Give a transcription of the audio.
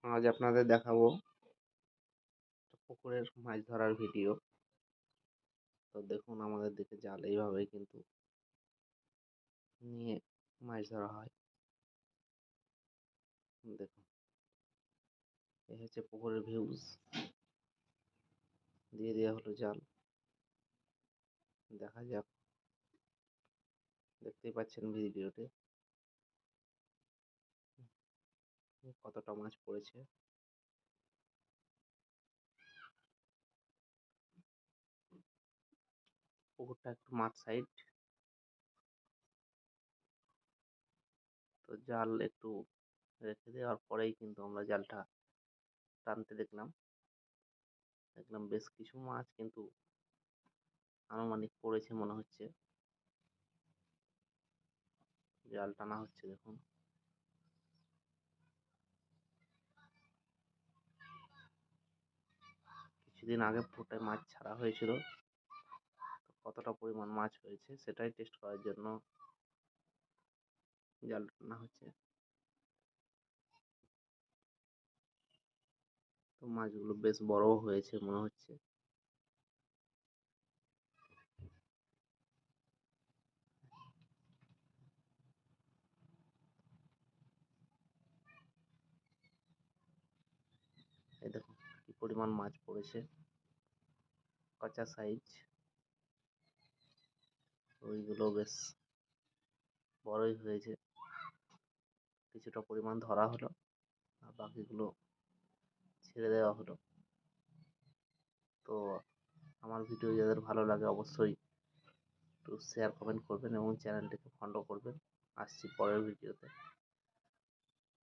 আজ আপনাদের দেখাবো পুকুরের মাছ ধরার ভিডিও। তো দেখুন আমাদের দিকে জাল এইভাবেই কিন্তু নিয়ে মাছ ধরা হয়। দেখুন এই হচ্ছে পুকুরের ভিউজ, দিয়ে দেওয়া হলো জাল। দেখা যাক, দেখতেই পাচ্ছেন ভিডিওতে কতটা মাছ পড়েছে। পুকুরটা একটু মাঠ সাইড, তো জাল একটু রেখে দেওয়ার পরেই কিন্তু আমরা জালটা টানতে দেখলাম বেশ কিছু মাছ কিন্তু আনুমানিক পড়েছে মনে হচ্ছে। জাল টানা হচ্ছে, দেখুন কিছুদিন আগে পুকুরটায় মাছ ছাড়া হয়েছিল, কতটা পরিমাণ মাছ হয়েছে সেটাই টেস্ট করার জন্য জাল টানা হচ্ছে। তো মাছগুলো বেশ বড় হয়েছে মনে হচ্ছে। এই দেখুন কি পরিমাণ মাছ পড়েছে, কাঁচা সাইজ। ওইগুলো বেশ বড়ই হয়েছে, কিছুটা পরিমাণ ধরা হলো আর বাকিগুলো ছেড়ে দেওয়া হলো। তো আমার ভিডিও যাদের ভালো লাগে অবশ্যই একটু শেয়ার কমেন্ট করবেন এবং চ্যানেলটিকে ফলো করবেন। আসছি পরের ভিডিওতে।